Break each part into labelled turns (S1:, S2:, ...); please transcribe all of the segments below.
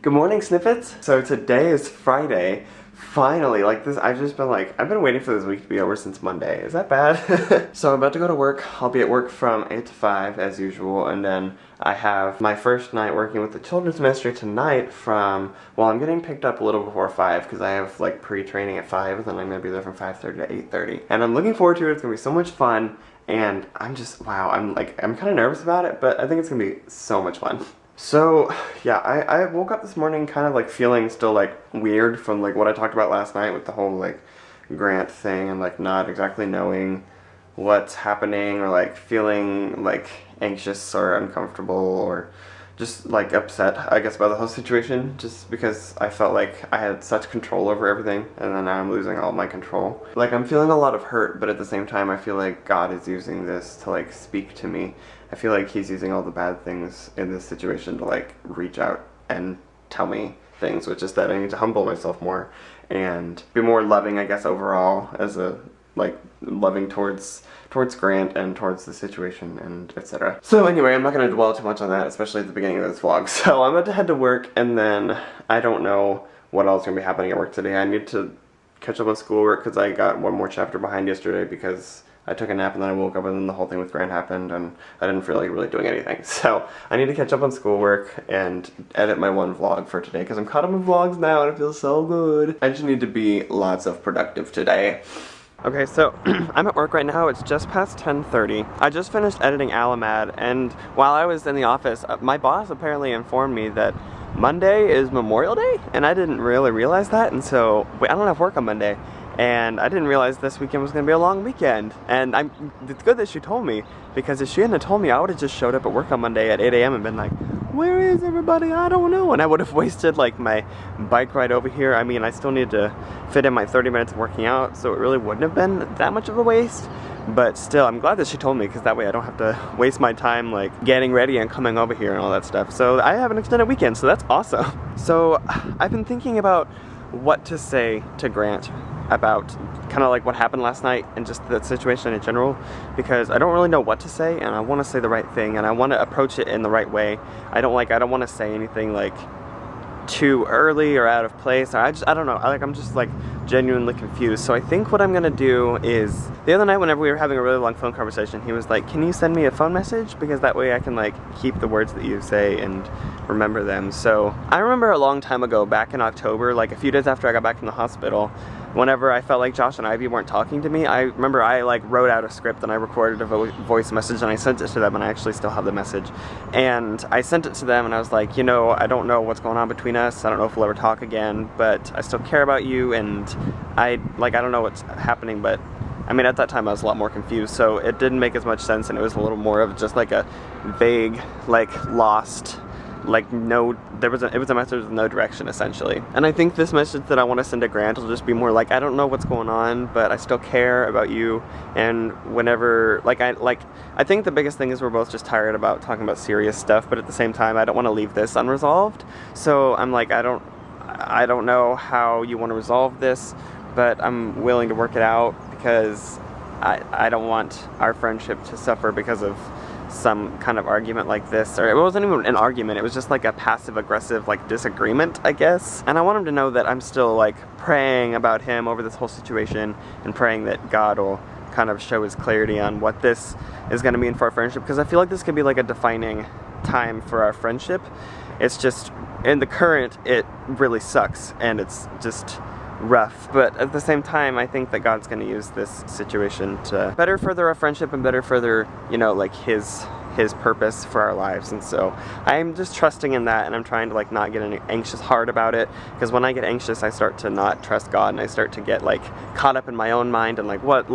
S1: Good morning, Snippets! So today is Friday. Finally, I've been waiting for this week to be over since Monday. Is that bad? So I'm about to go to work. I'll be at work from 8 to 5 as usual, and then I have my first night working with the children's ministry tonight I'm getting picked up a little before 5 because I have pre-training at 5, and then I'm going to be there from 5:30 to 8:30. And I'm looking forward to it. It's going to be so much fun, and I'm kind of nervous about it, but I think it's going to be so much fun. So, yeah, I woke up this morning kind of feeling still weird from what I talked about last night with the whole grant thing and not exactly knowing what's happening or feeling anxious or uncomfortable or just upset, I guess, about the whole situation, just because I felt like I had such control over everything and then now I'm losing all my control. I'm feeling a lot of hurt, but at the same time I feel like God is using this to speak to me. I feel like he's using all the bad things in this situation to reach out and tell me things, which is that I need to humble myself more and be more loving, I guess, overall, as a loving towards Grant and towards the situation and etc. So anyway, I'm not going to dwell too much on that, especially at the beginning of this vlog. So I'm about to head to work, and then I don't know what else is going to be happening at work today. I need to catch up on schoolwork because I got one more chapter behind yesterday because I took a nap and then I woke up and then the whole thing with Grant happened and I didn't feel like really doing anything. So I need to catch up on schoolwork and edit my one vlog for today because I'm caught up in vlogs now and it feels so good. I just need to be lots of productive today. Okay, so I'm at work right now. It's just past 10:30. I just finished editing ALAMAD, and while I was in the office, my boss apparently informed me that Monday is Memorial Day, and I didn't really realize that, and so I don't have work on Monday. And I didn't realize this weekend was going to be a long weekend. And it's good that she told me, because if she hadn't told me, I would have just showed up at work on Monday at 8 a.m. and been like, where is everybody? I don't know. And I would have wasted my bike ride over here. I mean, I still need to fit in my 30 minutes of working out, so it really wouldn't have been that much of a waste. But still, I'm glad that she told me, because that way I don't have to waste my time getting ready and coming over here and all that stuff. So I have an extended weekend, so that's awesome. So I've been thinking about what to say to Grant about kind of what happened last night and just the situation in general, because I don't really know what to say, and I want to say the right thing, and I want to approach it in the right way. I don't want to say anything too early or out of place. I don't know. I'm just genuinely confused. So I think what I'm gonna do is, the other night whenever we were having a really long phone conversation, he was like, can you send me a phone message, because that way I can keep the words that you say and remember them. So I remember a long time ago, back in October, a few days after I got back from the hospital, whenever I felt like Josh and Ivy weren't talking to me, I remember I wrote out a script and I recorded a voice message and I sent it to them, and I actually still have the message. And I sent it to them and I was like, I don't know what's going on between us. I don't know if we'll ever talk again, but I still care about you, and I don't know what's happening, but I mean, at that time I was a lot more confused, so it didn't make as much sense, and it was a little more of just a vague, lost, it was a message with no direction, essentially. And I think this message that I want to send to Grant will just be more I don't know what's going on, but I still care about you, and whenever, I think the biggest thing is we're both just tired about talking about serious stuff, but at the same time I don't want to leave this unresolved. So I'm I don't know how you want to resolve this, but I'm willing to work it out, because I don't want our friendship to suffer because of some kind of argument like this. Or it wasn't even an argument, it was just a passive-aggressive disagreement, I guess. And I want him to know that I'm still praying about him over this whole situation, and praying that God will kind of show his clarity on what this is going to mean for our friendship, because I feel like this could be a defining time for our friendship. It's just, in the current, it really sucks, and it's just rough, but at the same time I think that God's going to use this situation to better further our friendship and better further, his purpose for our lives. And so I'm just trusting in that, and I'm trying to not get any anxious hard about it, because when I get anxious I start to not trust God, and I start to get caught up in my own mind and what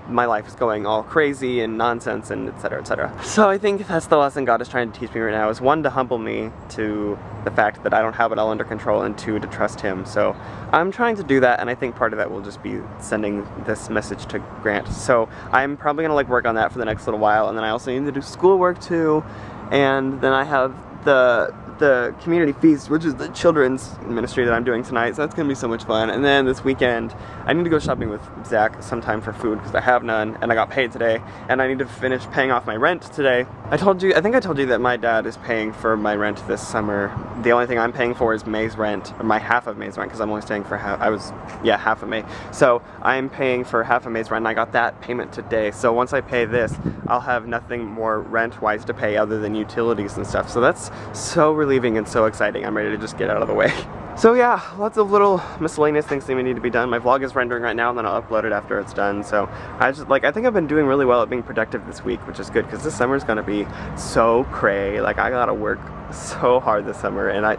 S1: my life is going all crazy and nonsense and etc, etc. So I think that's the lesson God is trying to teach me right now, is one, to humble me to the fact that I don't have it all under control, and two, to trust him. So I'm trying to do that, and I think part of that will just be sending this message to Grant. So I'm probably gonna work on that for the next little while, and then I also need to do schoolwork too, and then I have the the community feast, which is the children's ministry that I'm doing tonight, so that's gonna be so much fun. And then this weekend, I need to go shopping with Zach sometime for food because I have none, and I got paid today, and I need to finish paying off my rent today. I think I told you that my dad is paying for my rent this summer. The only thing I'm paying for is May's rent, or my half of May's rent, because I'm only staying for half of May. So I'm paying for half of May's rent, and I got that payment today. So once I pay this, I'll have nothing more rent-wise to pay other than utilities and stuff. So that's so relieving and so exciting. I'm ready to just get out of the way. So yeah, lots of little miscellaneous things that need to be done. My vlog is rendering right now, and then I'll upload it after it's done. So I think I've been doing really well at being productive this week, which is good because this summer is gonna be so cray. Like, I gotta work so hard this summer, and I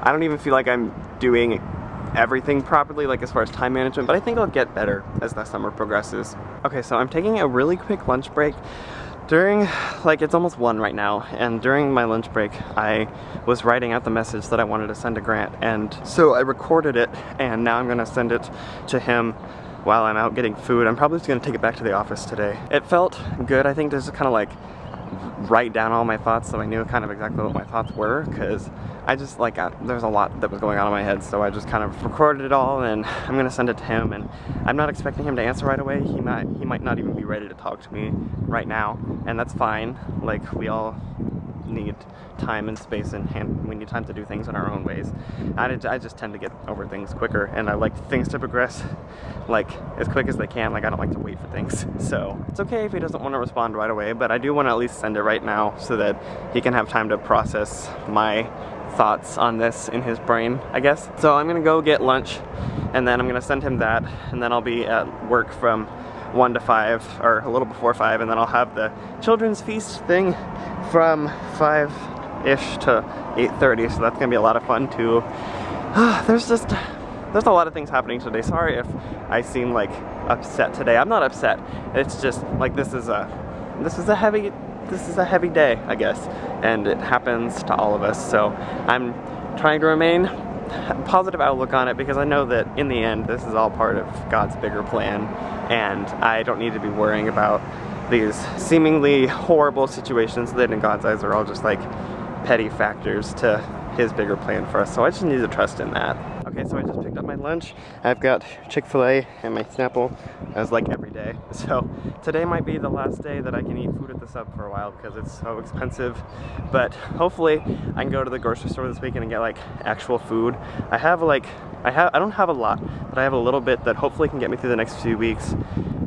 S1: don't even feel like I'm doing everything properly, like as far as time management, but I think I'll get better as the summer progresses. Okay, so I'm taking a really quick lunch break. During, it's almost 1 right now, and during my lunch break, I was writing out the message that I wanted to send to Grant, and so I recorded it, and now I'm gonna send it to him while I'm out getting food. I'm probably just gonna take it back to the office today. It felt good, I think, to just kind of write down all my thoughts so I knew kind of exactly what my thoughts were, because I just there's a lot that was going on in my head, so I just kind of recorded it all, and I'm gonna send it to him, and I'm not expecting him to answer right away. He might not even be ready to talk to me right now, and that's fine. Like, we all need time and space, and we need time to do things in our own ways. I just tend to get over things quicker, and I like things to progress as quick as they can. I don't like to wait for things. So it's okay if he doesn't want to respond right away, but I do want to at least send it right now so that he can have time to process my thoughts on this in his brain, I guess. So I'm gonna go get lunch, and then I'm gonna send him that, and then I'll be at work from 1 to 5, or a little before 5, and then I'll have the children's feast thing from 5-ish to 8:30, so that's gonna be a lot of fun too. There's a lot of things happening today. Sorry if I seem upset today. I'm not upset. It's just this is a heavy day, I guess, and it happens to all of us. So I'm trying to remain positive outlook on it, because I know that in the end this is all part of God's bigger plan, and I don't need to be worrying about these seemingly horrible situations that in God's eyes are all just petty factors to his bigger plan for us. So I just need to trust in that. Okay, so I just picked up my lunch. I've got Chick-fil-A and my Snapple, as every day. So today might be the last day that I can eat food at the sub for a while because it's so expensive. But hopefully I can go to the grocery store this weekend and get actual food. I don't have a lot, but I have a little bit that hopefully can get me through the next few weeks,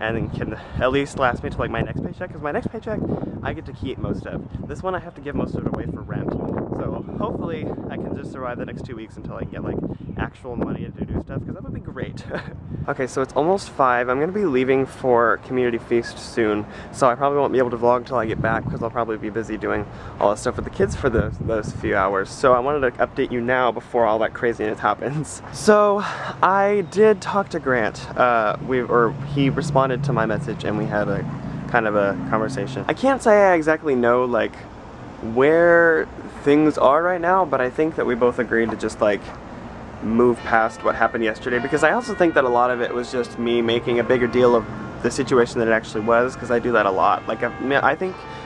S1: and can at least last me to my next paycheck, because my next paycheck I get to keep most of. This one I have to give most of it away for rent. So hopefully I can just survive the next 2 weeks until I can get actual money to do stuff, because that would be great. Okay, so it's almost 5. I'm gonna be leaving for Community Feast soon, so I probably won't be able to vlog till I get back, because I'll probably be busy doing all that stuff with the kids for those few hours. So I wanted to update you now before all that craziness happens. So I did talk to Grant. He responded to my message, and we had a kind of a conversation. I can't say I exactly know where things are right now, but I think that we both agreed to just move past what happened yesterday, because I also think that a lot of it was just me making a bigger deal of the situation than it actually was, because I do that a lot.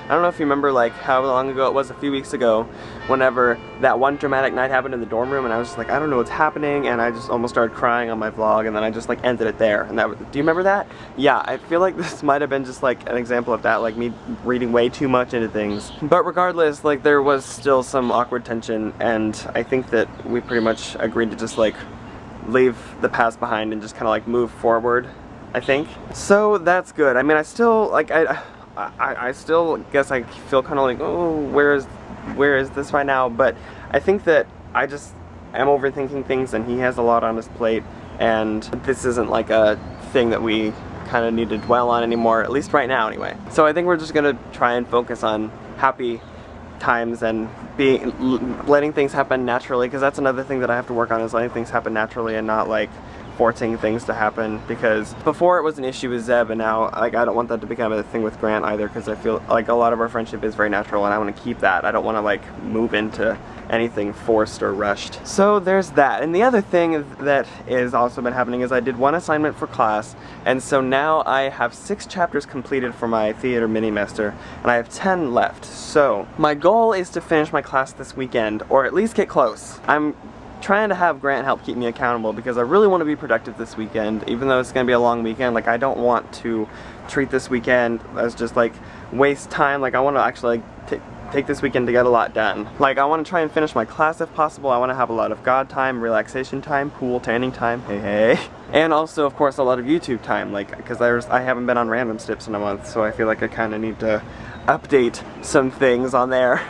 S1: I don't know if you remember how long ago it was, a few weeks ago, whenever that one dramatic night happened in the dorm room, and I was just I don't know what's happening, and I just almost started crying on my vlog, and then I just ended it there. And do you remember that? Yeah, I feel like this might have been just an example of that, me reading way too much into things. But regardless, there was still some awkward tension, and I think that we pretty much agreed to just leave the past behind and just kind of move forward, I think. So that's good. I mean, I still I still guess I feel kind of oh, where is this right now? But I think that I just am overthinking things, and he has a lot on his plate, and this isn't a thing that we kind of need to dwell on anymore, at least right now anyway. So I think we're just gonna try and focus on happy times and letting things happen naturally, because that's another thing that I have to work on, is letting things happen naturally and not forcing things to happen, because before it was an issue with Zeb, and now like I don't want that to become a thing with Grant either, because I feel like a lot of our friendship is very natural and I want to keep that. I don't want to like move into anything forced or rushed. So there's that. And the other thing that is also been happening is I did one assignment for class, and so now I have 6 chapters completed for my theater mini-master, and I have 10 left. So my goal is to finish my class this weekend, or at least get close. I'm trying to have Grant help keep me accountable because I really want to be productive this weekend, even though it's going to be a long weekend. Like, I don't want to treat this weekend as just like waste time. Like, I want to actually like take this weekend to get a lot done. Like, I want to try and finish my class if possible. I want to have a lot of God time, relaxation time, pool, tanning time, hey. And also, of course, a lot of YouTube time, like, because I haven't been on Random Snips in a month, so I feel like I kind of need to update some things on there.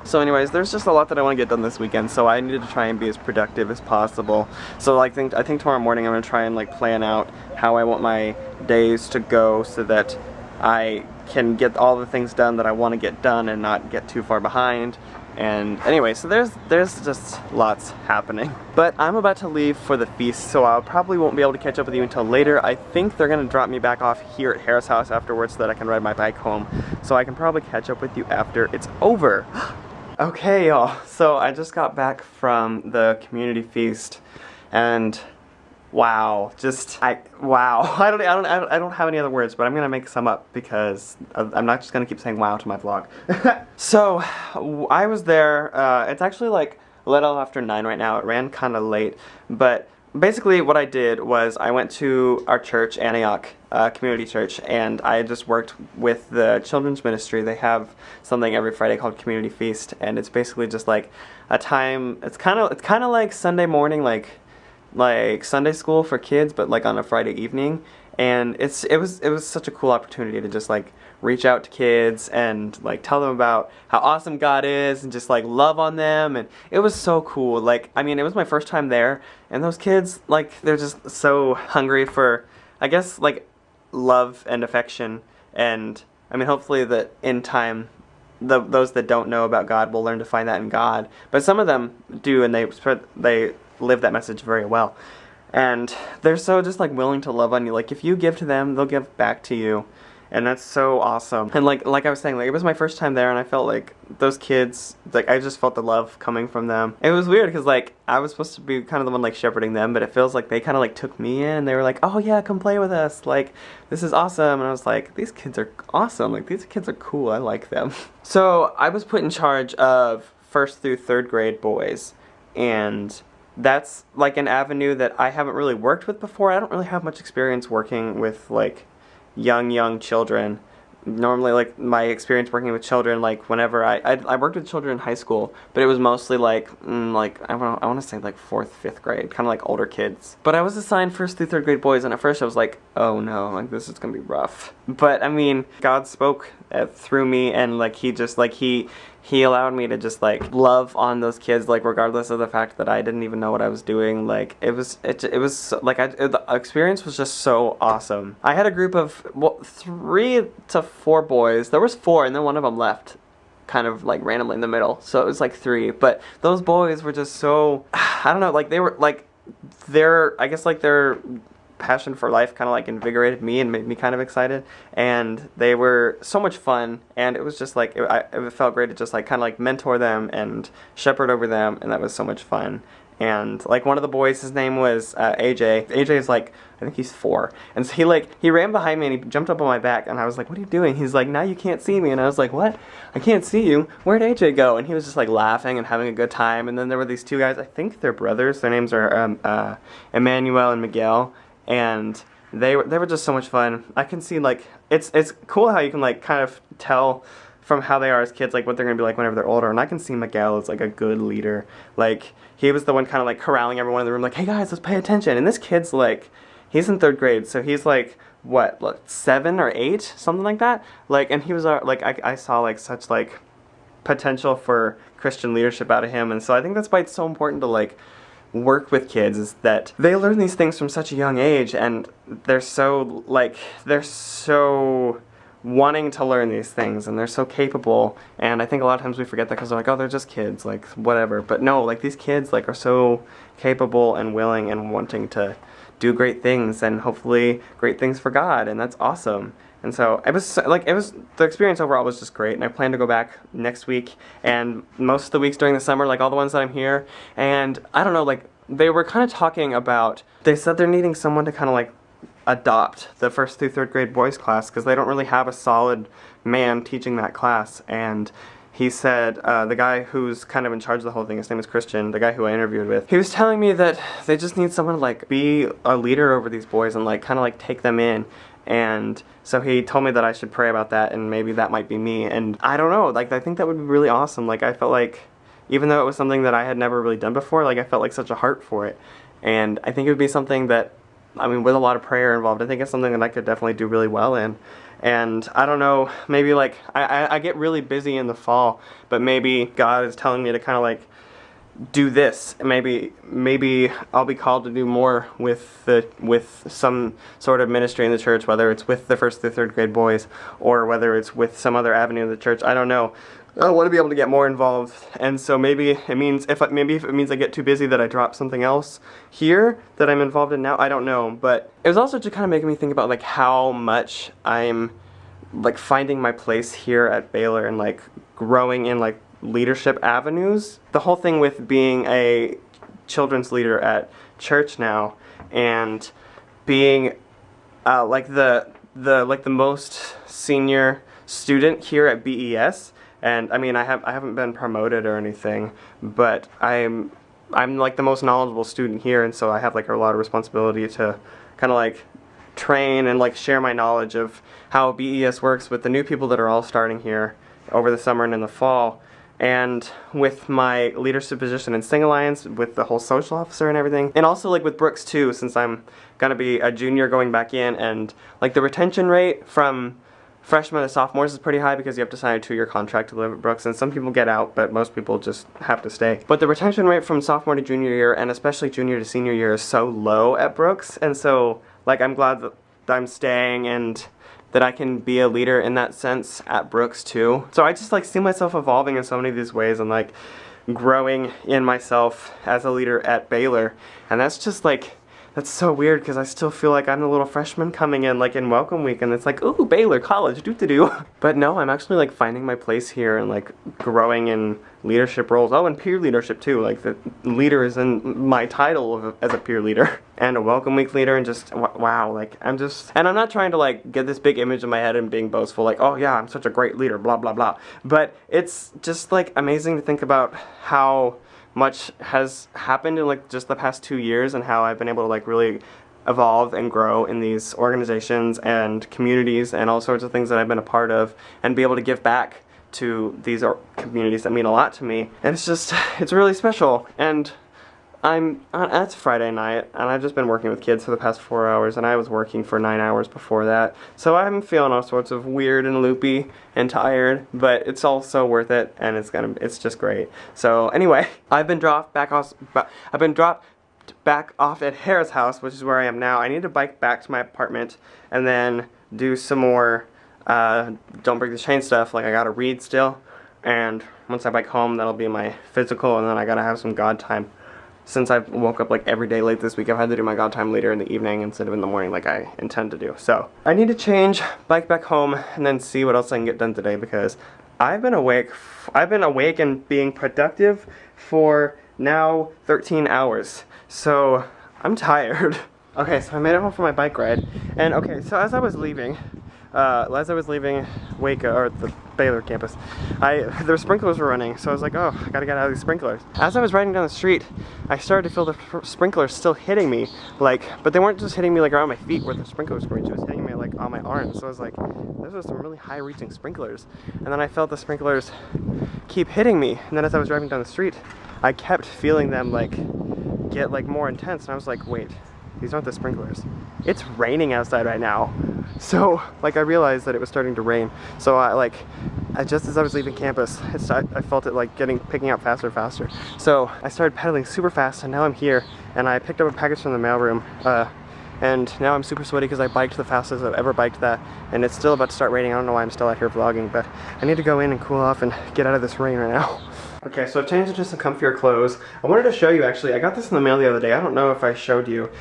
S1: So anyways, there's just a lot that I want to get done this weekend, so I needed to try and be as productive as possible. So I think tomorrow morning I'm going to try and like plan out how I want my days to go so that I can get all the things done that I want to get done and not get too far behind. And anyway, so there's just lots happening. But I'm about to leave for the feast, so I probably won't be able to catch up with you until later. I think they're going to drop me back off here at Harris House afterwards so that I can ride my bike home. So I can probably catch up with you after it's over. Okay, y'all. So I just got back from the community feast, and wow, wow. I don't have any other words, but I'm gonna make some up because I'm not just gonna keep saying wow to my vlog. So I was there. It's actually like a little after 9 right now. It ran kind of late, but basically what I did was I went to our church, Antioch Community Church, and I just worked with the children's ministry. They have something every Friday called Community Feast, and it's basically just like a time. It's kind of like Sunday morning, like Sunday school for kids, but like on a Friday evening. And it was such a cool opportunity to just like reach out to kids and like tell them about how awesome God is and just like love on them. And it was so cool. Like, I mean, it was my first time there, and those kids, like, they're just so hungry for, I guess, like love and affection. And I mean, hopefully that in time those that don't know about God will learn to find that in God. But some of them do, and they live that message very well. And they're so just like willing to love on you. Like, if you give to them, they'll give back to you. And that's so awesome. And like I was saying, like, it was my first time there, and I felt like those kids, like, I just felt the love coming from them. It was weird because like I was supposed to be kind of the one like shepherding them, but it feels like they kind of like took me in. They were like, oh yeah, come play with us, like, this is awesome. And I was like, these kids are awesome, like, these kids are cool, I like them. So I was put in charge of 1st through 3rd grade boys, and that's like an avenue that I haven't really worked with before. I don't really have much experience working with like young children. Normally, like, my experience working with children, like, whenever I worked with children in high school, but it was mostly like I want to say like 4th, 5th grade, kind of like older kids. But I was assigned 1st through 3rd grade boys, and at first I was like, oh no, like, this is gonna be rough. But I mean, God spoke through me, and like he just like he allowed me to just like love on those kids, like, regardless of the fact that I didn't even know what I was doing. Like, it was like the experience was just so awesome. I had a group of 3 to 4 boys. There was 4, and then one of them left kind of like randomly in the middle, so it was like 3. But those boys were just so, I don't know, like, they were like I guess like their passion for life kind of like invigorated me and made me kind of excited, and they were so much fun. And it was just like it felt great to just like kind of like mentor them and shepherd over them, and that was so much fun. And like one of the boys, his name was AJ. AJ is like, I think he's 4, and so he ran behind me and he jumped up on my back, and I was like, what are you doing? He's like, now you can't see me. And I was like, what? I can't see you? Where'd AJ go? And he was just like laughing and having a good time. And then there were these 2 guys, I think they're brothers, their names are Emmanuel and Miguel, and they were just so much fun. I can see, like, it's cool how you can like kind of tell from how they are as kids, like, what they're gonna be like whenever they're older. And I can see Miguel as like a good leader. Like, he was the one kind of like corralling everyone in the room, like, hey guys, let's pay attention. And this kid's like, he's in 3rd grade, so he's like, what, like 7 or 8, something like that. Like, and he was like, I saw like such like potential for Christian leadership out of him. And so I think that's why it's so important to like work with kids, is that they learn these things from such a young age, and they're so wanting to learn these things, and they're so capable. And I think a lot of times we forget that because they're like, oh, they're just kids, like, whatever. But no, like, these kids like are so capable and willing and wanting to do great things and hopefully great things for God, and that's awesome. And so the experience overall was just great, and I plan to go back next week and most of the weeks during the summer, like all the ones that I'm here. And I don't know, like they were kind of talking about, they said they're needing someone to kind of like adopt the 1st through 3rd grade boys class because they don't really have a solid man teaching that class. And he said, the guy who's kind of in charge of the whole thing, his name is Christian, the guy who I interviewed with, he was telling me that they just need someone to like be a leader over these boys and like kind of like take them in. And so he told me that I should pray about that, and maybe that might be me. And I don't know, like I think that would be really awesome. Like I felt like, even though it was something that I had never really done before, like I felt like such a heart for it. And I think it would be something that, I mean, with a lot of prayer involved, I think it's something that I could definitely do really well in. And I don't know, maybe like, I get really busy in the fall, but maybe God is telling me to kind of like do this. Maybe I'll be called to do more with some sort of ministry in the church, whether it's with the 1st through 3rd grade boys or whether it's with some other avenue of the church. I don't know. I want to be able to get more involved, and so maybe it means if it means I get too busy that I drop something else here that I'm involved in now. I don't know, but it was also just kind of making me think about like how much I'm like finding my place here at Baylor and like growing in like leadership avenues. The whole thing with being a children's leader at church now and being like the most senior student here at BES. And I mean, I haven't been promoted or anything, but I'm like the most knowledgeable student here, and so I have like a lot of responsibility to kind of like train and like share my knowledge of how BES works with the new people that are all starting here over the summer and in the fall. And with my leadership position in Sing Alliance, with the whole social officer and everything, and also like with Brooks too, since I'm gonna be a junior going back in, and like the retention rate from freshmen to sophomores is pretty high because you have to sign a 2-year contract to live at Brooks, and some people get out, but most people just have to stay. But the retention rate from sophomore to junior year, and especially junior to senior year, is so low at Brooks, and so like I'm glad that I'm staying and that I can be a leader in that sense at Brooks too. So I just like see myself evolving in so many of these ways and like growing in myself as a leader at Baylor, and that's just like, that's so weird because I still feel like I'm the little freshman coming in like in welcome week, and it's like, ooh, Baylor College, do. But no, I'm actually like finding my place here and like growing in leadership roles. Oh, and peer leadership too. Like the leader is in my title as a peer leader and a welcome week leader, and just wow, like I'm not trying to like get this big image in my head and being boastful like, oh yeah, I'm such a great leader, blah blah blah. But it's just like amazing to think about how much has happened in like just the past 2 years and how I've been able to like really evolve and grow in these organizations and communities and all sorts of things that I've been a part of, and be able to give back to these communities that mean a lot to me. And it's really special. And it's Friday night, and I've just been working with kids for the past 4 hours, and I was working for 9 hours before that. So I'm feeling all sorts of weird and loopy and tired, but it's all so worth it, and it's just great. So anyway, I've been dropped back off at Hara's house, which is where I am now. I need to bike back to my apartment and then do some more don't break the chain stuff. Like I gotta read still, and once I bike home, that'll be my physical, and then I gotta have some God time. Since I woke up like every day late this week, I've had to do my God time later in the evening instead of in the morning like I intend to do. So I need to change, bike back home, and then see what else I can get done today, because I've been awake and being productive for now 13 hours. So I'm tired. Okay, so I made it home from my bike ride, and okay, so as I was leaving Waco, or the Baylor campus, the sprinklers were running, so I was like, oh, I gotta get out of these sprinklers. As I was riding down the street, I started to feel the sprinklers still hitting me, like, but they weren't just hitting me like around my feet where the sprinklers were, it was hitting me like on my arms. So I was like, those are some really high reaching sprinklers. And then I felt the sprinklers keep hitting me, and then as I was driving down the street, I kept feeling them like get like more intense, and I was like, wait, these aren't the sprinklers. It's raining outside right now. So like I realized that it was starting to rain. So just as I was leaving campus, I felt it like picking up faster and faster. So I started pedaling super fast, and now I'm here, and I picked up a package from the mailroom, and now I'm super sweaty because I biked the fastest I've ever biked that, and it's still about to start raining. I don't know why I'm still out here vlogging, but I need to go in and cool off and get out of this rain right now. Okay, so I've changed into some comfier clothes. I wanted to show you actually, I got this in the mail the other day. I don't know if I showed you.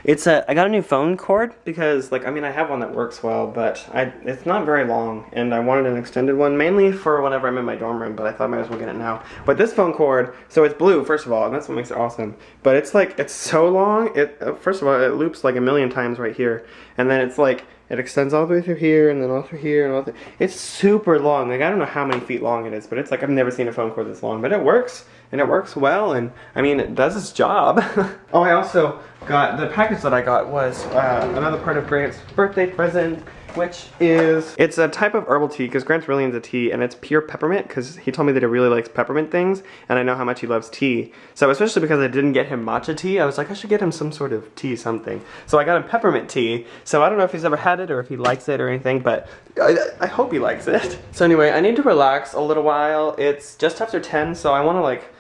S1: I got a new phone cord because like, I mean I have one that works well, but it's not very long and I wanted an extended one mainly for whenever I'm in my dorm room, but I thought I might as well get it now. But this phone cord, so it's blue first of all, and that's what makes it awesome. But it's like, it's so long, first of all, it loops like a million times right here. And then it's like, it extends all the way through here, and then all through here, and all through. It's super long. Like, I don't know how many feet long it is, but it's like, I've never seen a phone cord this long. But it works, and it works well, and I mean, it does its job. Oh, I also got, the package that I got was another part of Grant's birthday present, which is, it's a type of herbal tea, because Grant's really into tea, and it's pure peppermint, because he told me that he really likes peppermint things, and I know how much he loves tea. So especially because I didn't get him matcha tea, I was like, I should get him some sort of tea something. So I got him peppermint tea, so I don't know if he's ever had it or if he likes it or anything, but I hope he likes it. So anyway, I need to relax a little while. It's just after 10, so I want to like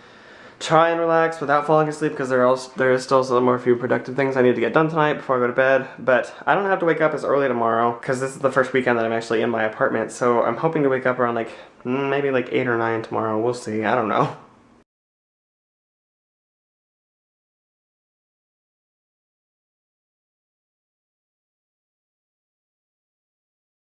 S1: try and relax without falling asleep because there is still some more few productive things I need to get done tonight before I go to bed. But I don't have to wake up as early tomorrow because this is the first weekend that I'm actually in my apartment. So I'm hoping to wake up around like maybe like 8 or 9 tomorrow. We'll see. I don't know.